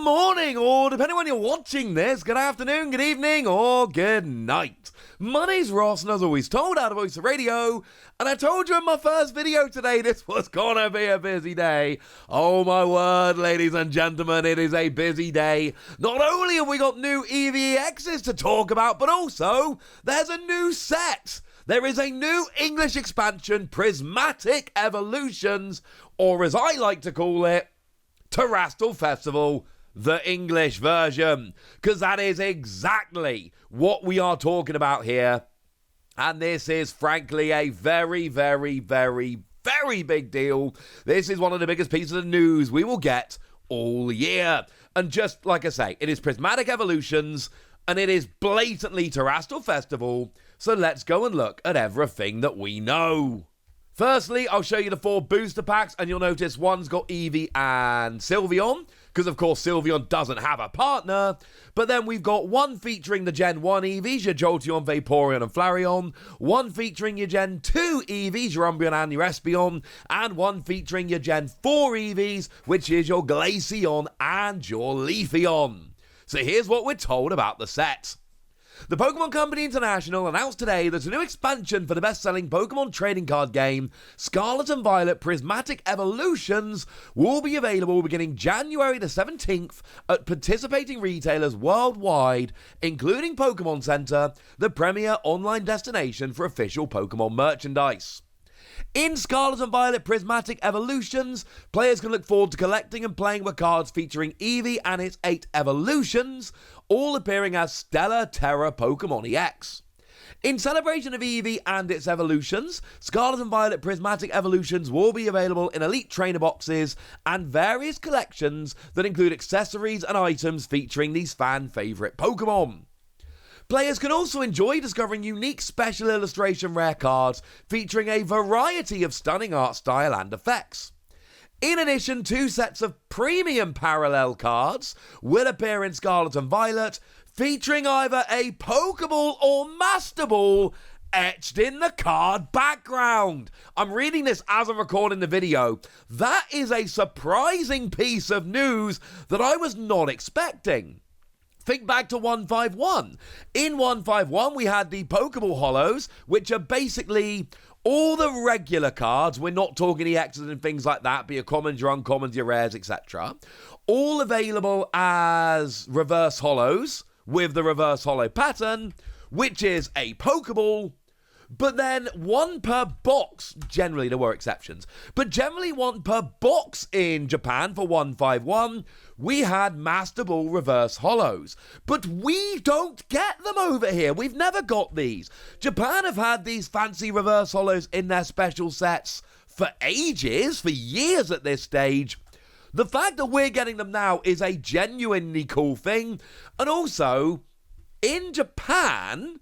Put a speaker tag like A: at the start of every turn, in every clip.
A: morning, or depending on when you're watching this, good afternoon, good evening, or good night. My name's Ross, and as always told, out of Voice of Radio, and I told you in my first video today this was gonna be a busy day. Oh my word, ladies and gentlemen, it is a busy day. Not only have we got new Eevee EXs to talk about, but also there's a new set. There is a new English expansion, Prismatic Evolutions, or as I like to call it, Terrestrial Festival, the English version, because that is exactly what we are talking about here. And this is frankly a very, very, very, very big deal. This is one of the biggest pieces of news we will get all year. And just like I say, it is Prismatic Evolutions, and it is blatantly Terrestrial Festival. So let's go and look at everything that we know. Firstly, I'll show you the 4 booster packs, and you'll notice one's got Eevee and Sylveon, because of course Sylveon doesn't have a partner. But then we've got one featuring the Gen 1 Eevees, your Jolteon, Vaporeon and Flareon, one featuring your Gen 2 Eevees, your Umbreon and your Espeon, and one featuring your Gen 4 Eevees, which is your Glaceon and your Leafeon. So here's what we're told about the set. The Pokémon Company International announced today that a new expansion for the best-selling Pokémon trading card game, Scarlet and Violet Prismatic Evolutions, will be available beginning January the 17th at participating retailers worldwide, including Pokémon Center, the premier online destination for official Pokémon merchandise. In Scarlet and Violet Prismatic Evolutions, players can look forward to collecting and playing with cards featuring Eevee and its 8 evolutions, all appearing as Stellar Terra Pokémon EX. In celebration of Eevee and its evolutions, Scarlet and Violet Prismatic Evolutions will be available in Elite Trainer boxes and various collections that include accessories and items featuring these fan-favourite Pokémon. Players can also enjoy discovering unique special illustration rare cards featuring a variety of stunning art style and effects. In addition, 2 sets of premium parallel cards will appear in Scarlet and Violet, featuring either a Pokeball or Master Ball etched in the card background. I'm reading this as I'm recording the video. That is a surprising piece of news that I was not expecting. Think back to 151. In 151, we had the Pokeball Hollows, which are basically all the regular cards. We're not talking EXs and things like that, but your commons, your uncommons, your rares, etc. All available as reverse hollows with the reverse hollow pattern, which is a Pokeball, but then 1 per box. Generally, there were exceptions, but generally 1 per box in Japan for 151. We had Master Ball reverse hollows, but we don't get them over here. We've never got these. Japan have had these fancy reverse hollows in their special sets for ages, for years at this stage. The fact that we're getting them now is a genuinely cool thing. And also, in Japan,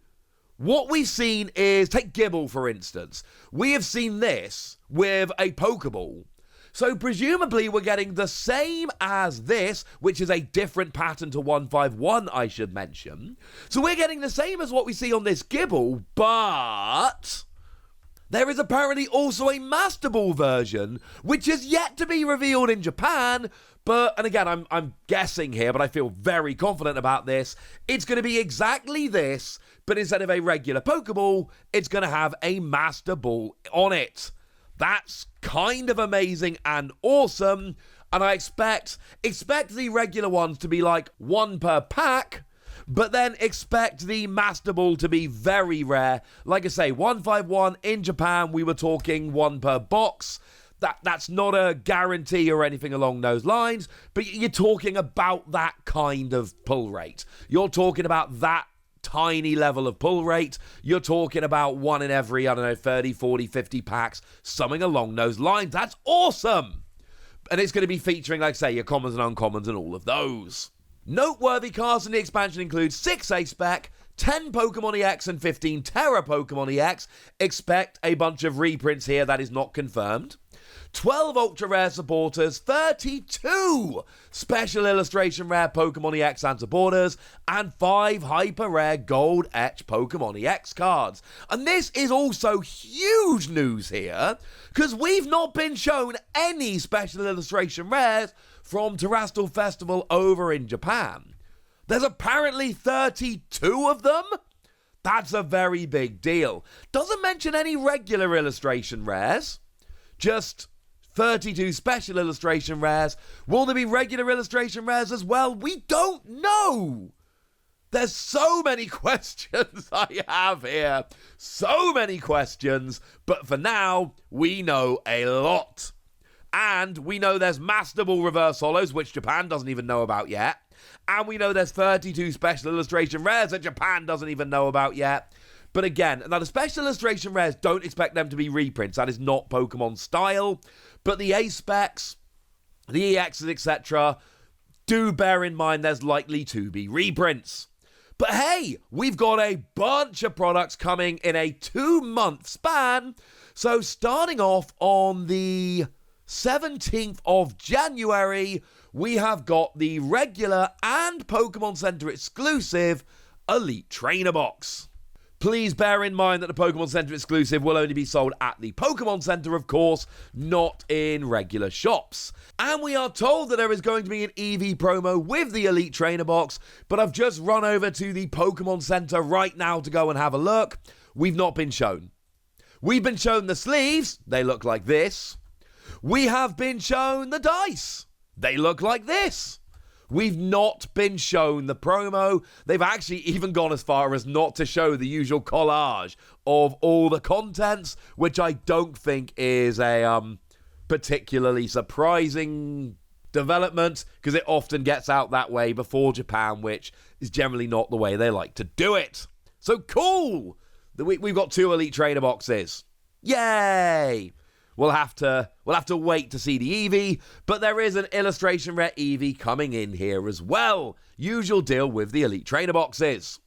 A: what we've seen is, take Gibble for instance. We have seen this with a Pokeball. So presumably we're getting the same as this, which is a different pattern to 151, I should mention. So we're getting the same as what we see on this Gibble, but there is apparently also a Master Ball version, which is yet to be revealed in Japan. But, and again, I'm guessing here, but I feel very confident about this. It's going to be exactly this, but instead of a regular Pokeball, it's going to have a Master Ball on it. That's kind of amazing and awesome, and I expect the regular ones to be like 1 per pack, but then expect the Master Ball to be very rare. Like I say, 151 in Japan, we were talking 1 per box. That's not a guarantee or anything along those lines, but you're talking about that kind of pull rate. You're talking about that tiny level of pull rate. You're talking about 1 in every, 30, 40, 50 packs, something along those lines. That's awesome. And it's going to be featuring, like I say, your commons and uncommons and all of those. Noteworthy cards in the expansion include 6 A-Spec, 10 Pokemon EX and 15 Terra Pokemon EX. Expect a bunch of reprints here, that is not confirmed. 12 ultra rare supporters, 32 special illustration rare Pokemon EX and supporters, and 5 hyper rare gold etch Pokemon EX cards. And this is also huge news here, because we've not been shown any special illustration rares from Terrestrial Festival over in Japan. There's apparently 32 of them? That's a very big deal. Doesn't mention any regular illustration rares, just 32 special illustration rares. Will there be regular illustration rares as well? We don't know. There's so many questions I have here. So many questions. But for now, we know a lot. And we know there's Master Ball Reverse Hollows, which Japan doesn't even know about yet. And we know there's 32 special illustration rares that Japan doesn't even know about yet. But again, now the special illustration rares, don't expect them to be reprints. That is not Pokemon style. But the A-Specs, the EXs, etc., do bear in mind there's likely to be reprints. But hey, we've got a bunch of products coming in a 2-month span. So starting off on the 17th of January, we have got the regular and Pokemon Center exclusive Elite Trainer Box. Please bear in mind that the Pokemon Center exclusive will only be sold at the Pokemon Center, of course, not in regular shops. And we are told that there is going to be an Eevee promo with the Elite Trainer Box, but I've just run over to the Pokemon Center right now to go and have a look. We've not been shown. We've been shown the sleeves. They look like this. We have been shown the dice. They look like this. We've not been shown the promo. They've actually even gone as far as not to show the usual collage of all the contents, which I don't think is a particularly surprising development, because it often gets out that way before Japan, which is generally not the way they like to do it. So cool! We've got 2 Elite Trainer boxes. Yay! We'll have to wait to see the Eevee, but there is an illustration rare Eevee coming in here as well. Usual deal with the Elite Trainer boxes.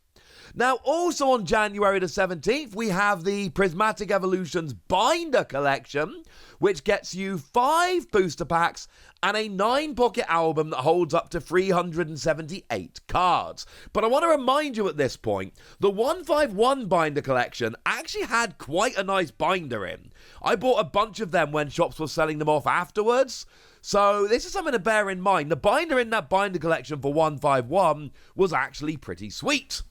A: Now, also on January the 17th, we have the Prismatic Evolutions Binder Collection, which gets you 5 booster packs and a 9-pocket album that holds up to 378 cards. But I want to remind you at this point, the 151 Binder Collection actually had quite a nice binder in. I bought a bunch of them when shops were selling them off afterwards. So this is something to bear in mind. The binder in that binder collection for 151 was actually pretty sweet.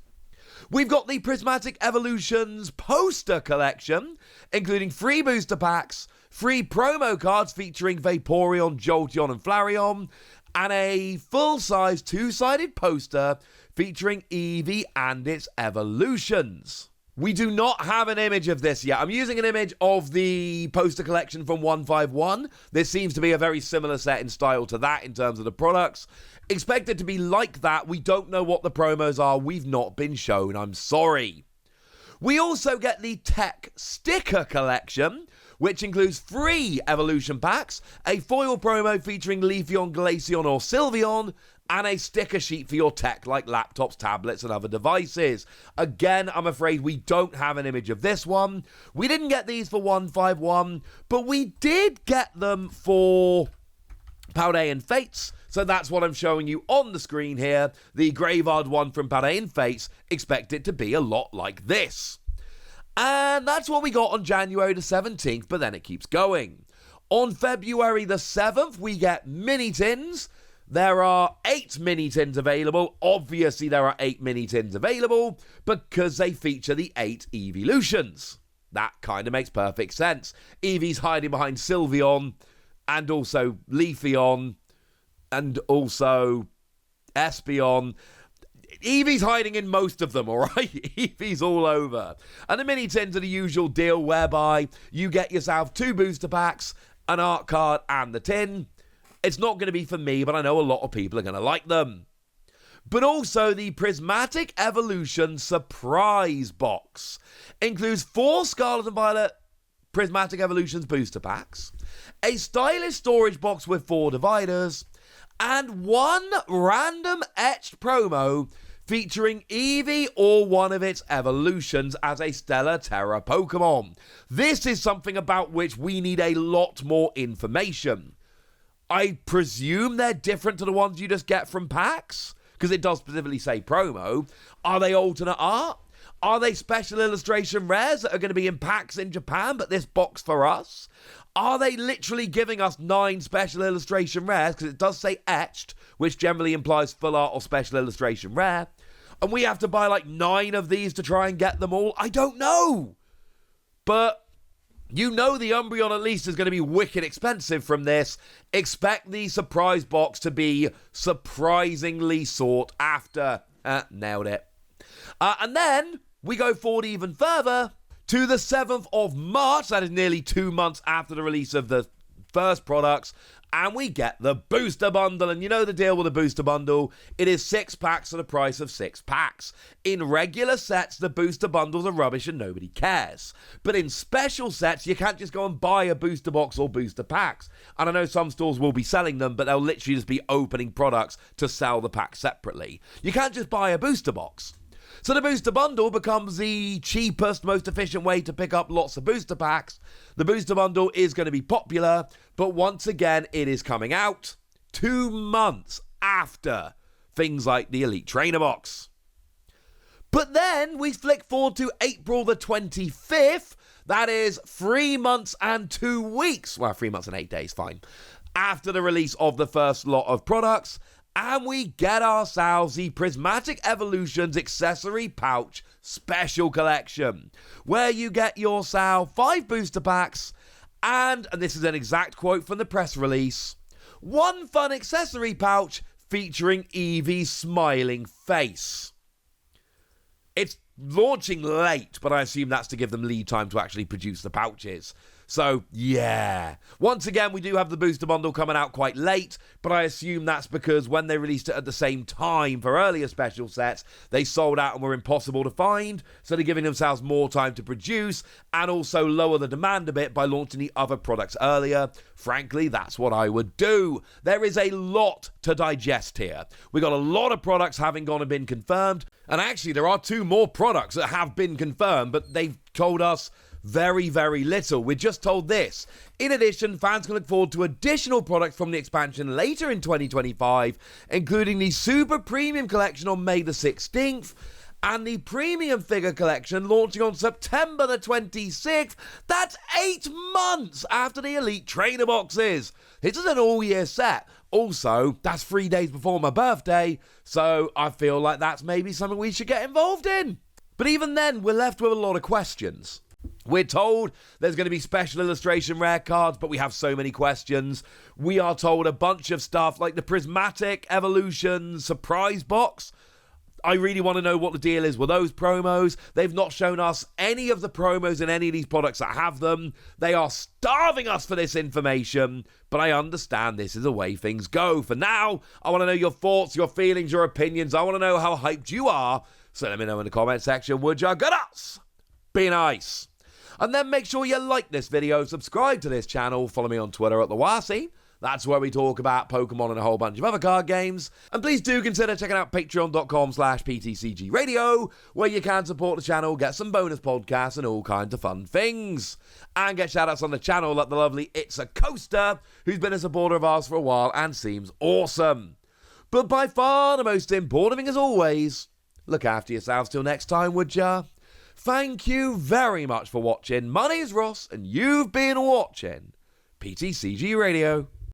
A: We've got the Prismatic Evolutions Poster Collection, including 3 booster packs, 3 promo cards featuring Vaporeon, Jolteon and Flareon, and a full-size 2-sided poster featuring Eevee and its evolutions. We do not have an image of this yet. I'm using an image of the poster collection from 151. This seems to be a very similar set in style to that in terms of the products. Expect it to be like that. We don't know what the promos are. We've not been shown. I'm sorry. We also get the Tech Sticker Collection, which includes 3 evolution packs, a foil promo featuring Leafeon, Glaceon or Sylveon, and a sticker sheet for your tech like laptops, tablets and other devices. Again, I'm afraid we don't have an image of this one. We didn't get these for 151, but we did get them for Paldean Fates. So that's what I'm showing you on the screen here. The Graveyard one from Paldean Fates. Expect it to be a lot like this. And that's what we got on January the 17th, but then it keeps going. On February the 7th, we get mini tins. There are 8 mini tins available. Obviously, there are 8 mini tins available because they feature the 8 evolutions. That kind of makes perfect sense. Eevee's hiding behind Sylveon and also Leafeon and also Espeon. Eevee's hiding in most of them, all right? Eevee's all over. And the mini tins are the usual deal whereby you get yourself 2 booster packs, an art card, and the tin. It's not going to be for me, but I know a lot of people are going to like them. But also the Prismatic Evolution Surprise Box includes 4 Scarlet and Violet Prismatic Evolutions booster packs, a stylish storage box with 4 dividers, and 1 random etched promo featuring Eevee or one of its evolutions as a Stellar Terra Pokémon. This is something about which we need a lot more information. I presume they're different to the ones you just get from packs, because it does specifically say promo. Are they alternate art? Are they special illustration rares that are going to be in packs in Japan, but this box for us? Are they literally giving us 9 special illustration rares, because it does say etched, which generally implies full art or special illustration rare, and we have to buy like 9 of these to try and get them all? I don't know. But you know the Umbreon at least is going to be wicked expensive from this. Expect the surprise box to be surprisingly sought after. Nailed it. And then we go forward even further to the 7th of March. That is nearly 2 months after the release of the first products. And we get the booster bundle. And you know the deal with the booster bundle. It is 6 packs for the price of 6 packs. In regular sets, the booster bundles are rubbish and nobody cares. But in special sets, you can't just go and buy a booster box or booster packs. And I know some stores will be selling them, but they'll literally just be opening products to sell the packs separately. You can't just buy a booster box. So the booster bundle becomes the cheapest, most efficient way to pick up lots of booster packs. The booster bundle is going to be popular, but once again, it is coming out 2 months after things like the Elite Trainer box. But then we flick forward to April the 25th. That is 3 months and 2 weeks. Well, 3 months and 8 days, fine. After the release of the first lot of products. And we get ourselves the Prismatic Evolutions Accessory Pouch Special Collection, where you get yourself 5 booster packs and this is an exact quote from the press release, 1 fun accessory pouch featuring Eevee's smiling face. It's launching late, but I assume that's to give them lead time to actually produce the pouches. So, yeah. Once again, we do have the booster bundle coming out quite late, but I assume that's because when they released it at the same time for earlier special sets, they sold out and were impossible to find, so they're giving themselves more time to produce and also lower the demand a bit by launching the other products earlier. Frankly, that's what I would do. There is a lot to digest here. We got a lot of products having gone and been confirmed, and actually there are 2 more products that have been confirmed, but they've told us very, very little. We're just told this. In addition, fans can look forward to additional products from the expansion later in 2025, including the Super Premium Collection on May the 16th, and the Premium Figure Collection launching on September the 26th. That's 8 months after the Elite Trainer boxes. This is an all-year set. Also, that's 3 days before my birthday, so I feel like that's maybe something we should get involved in. But even then, we're left with a lot of questions. We're told there's going to be special illustration rare cards, but we have so many questions. We are told a bunch of stuff like the Prismatic Evolution surprise box. I really want to know what the deal is with those promos. They've not shown us any of the promos in any of these products that have them. They are starving us for this information, but I understand this is the way things go. For now, I want to know your thoughts, your feelings, your opinions. I want to know how hyped you are. So let me know in the comment section, would ya? Good us! Be nice. And then make sure you like this video, subscribe to this channel, follow me on Twitter at @TheWasi. That's where we talk about Pokemon and a whole bunch of other card games. And please do consider checking out patreon.com/PTCG Radio, where you can support the channel, get some bonus podcasts and all kinds of fun things. And get shoutouts on the channel like the lovely It's a Coaster, who's been a supporter of ours for a while and seems awesome. But by far the most important thing as always, look after yourselves till next time, would ya? Thank you very much for watching. My name's Ross, and you've been watching PTCG Radio.